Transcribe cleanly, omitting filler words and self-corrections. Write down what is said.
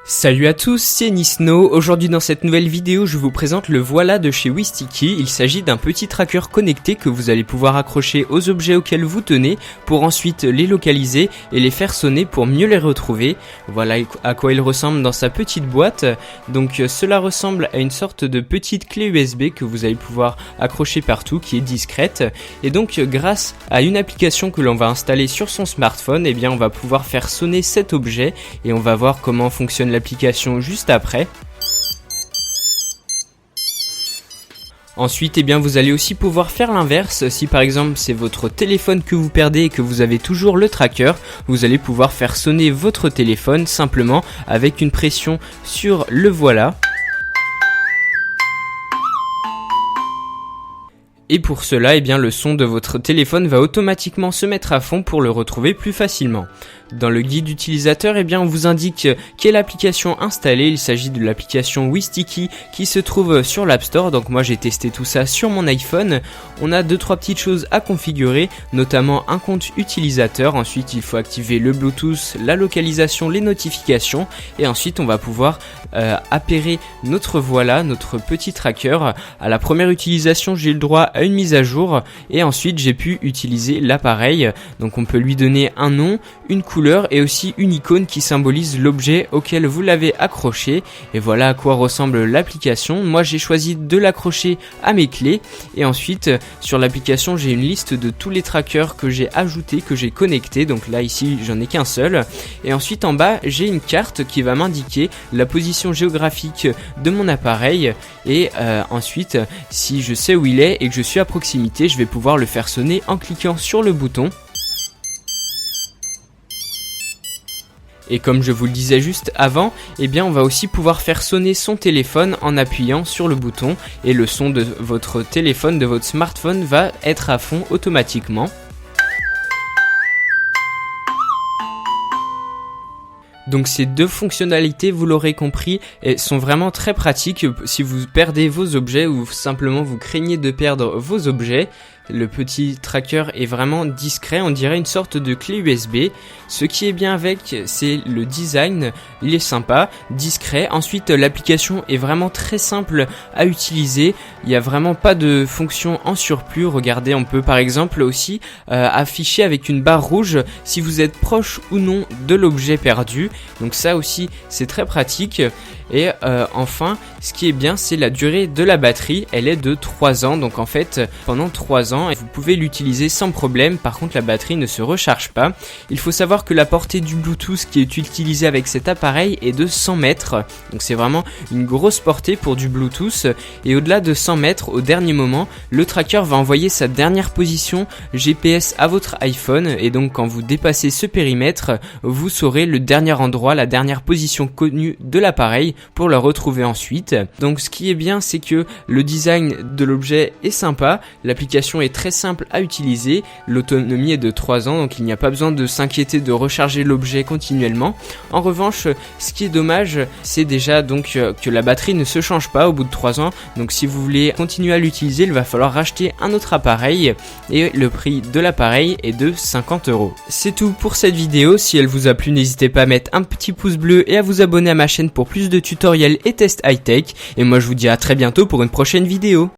Salut à tous, c'est Nisno. Aujourd'hui dans cette nouvelle vidéo, je vous présente le voilà de chez Wistiki. Il s'agit d'un petit tracker connecté que vous allez pouvoir accrocher aux objets auxquels vous tenez pour ensuite les localiser et les faire sonner pour mieux les retrouver. Voilà à quoi il ressemble dans sa petite boîte. Donc cela ressemble à une sorte de petite clé USB que vous allez pouvoir accrocher partout, qui est discrète. Et donc grâce à une application que l'on va installer sur son smartphone, eh bien on va pouvoir faire sonner cet objet et on va voir comment fonctionne l'application juste après. Ensuite, vous allez aussi pouvoir faire l'inverse. Si par exemple c'est votre téléphone que vous perdez et que vous avez toujours le tracker, vous allez pouvoir faire sonner votre téléphone simplement avec une pression sur le voilà. Et pour cela, le son de votre téléphone va automatiquement se mettre à fond pour le retrouver plus facilement. Dans le guide utilisateur, on vous indique quelle application installer. Il s'agit de l'application Wistiki qui se trouve sur l'App Store. Donc moi j'ai testé tout ça sur mon iPhone. On a 2-3 petites choses à configurer, notamment un compte utilisateur. Ensuite il faut activer le Bluetooth, la localisation, les notifications. Et ensuite on va pouvoir appairer notre voilà, notre petit tracker. À la première utilisation, j'ai eu le droit à une mise à jour et ensuite j'ai pu utiliser l'appareil. Donc on peut lui donner un nom, une couleur et aussi une icône qui symbolise l'objet auquel vous l'avez accroché. Et voilà à quoi ressemble l'application. Moi j'ai choisi de l'accrocher à mes clés et ensuite sur l'application j'ai une liste de tous les trackers que j'ai ajoutés, que j'ai connectés. Donc là ici j'en ai qu'un seul. Et ensuite en bas j'ai une carte qui va m'indiquer la position géographique de mon appareil et ensuite si je sais où il est et que je suis à proximité, je vais pouvoir le faire sonner en cliquant sur le bouton. Et comme je vous le disais juste avant, on va aussi pouvoir faire sonner son téléphone en appuyant sur le bouton et le son de votre téléphone, de votre smartphone va être à fond automatiquement. Donc ces deux fonctionnalités, vous l'aurez compris, sont vraiment très pratiques si vous perdez vos objets ou simplement vous craignez de perdre vos objets. Le petit tracker est vraiment discret, on dirait une sorte de clé USB. Ce qui est bien avec, c'est le design, il est sympa, discret. Ensuite, l'application est vraiment très simple à utiliser. Il n'y a vraiment pas de fonction en surplus. Regardez, on peut par exemple aussi afficher avec une barre rouge si vous êtes proche ou non de l'objet perdu. Donc ça aussi, c'est très pratique. Et enfin, ce qui est bien, c'est la durée de la batterie. Elle est de 3 ans. Donc en fait, pendant 3 ans, vous pouvez l'utiliser sans problème. Par contre, la batterie ne se recharge pas. Il faut savoir que la portée du Bluetooth qui est utilisée avec cet appareil est de 100 mètres. Donc c'est vraiment une grosse portée pour du Bluetooth. Et au-delà de 100 mètres, au dernier moment, le tracker va envoyer sa dernière position GPS à votre iPhone. Et donc quand vous dépassez ce périmètre, vous saurez le dernier endroit, la dernière position connue de l'appareil pour le retrouver ensuite. Donc ce qui est bien, c'est que le design de l'objet est sympa, l'application est très simple à utiliser, l'autonomie est de 3 ans, donc il n'y a pas besoin de s'inquiéter de recharger l'objet continuellement. En revanche, ce qui est dommage, c'est déjà donc que la batterie ne se change pas au bout de 3 ans, donc si vous voulez continuer à l'utiliser, il va falloir racheter un autre appareil et le prix de l'appareil est de 50 €. C'est tout pour cette vidéo. Si elle vous a plu, n'hésitez pas à mettre un petit pouce bleu et à vous abonner à ma chaîne pour plus de tutoriels et tests high-tech. Et moi je vous dis à très bientôt pour une prochaine vidéo.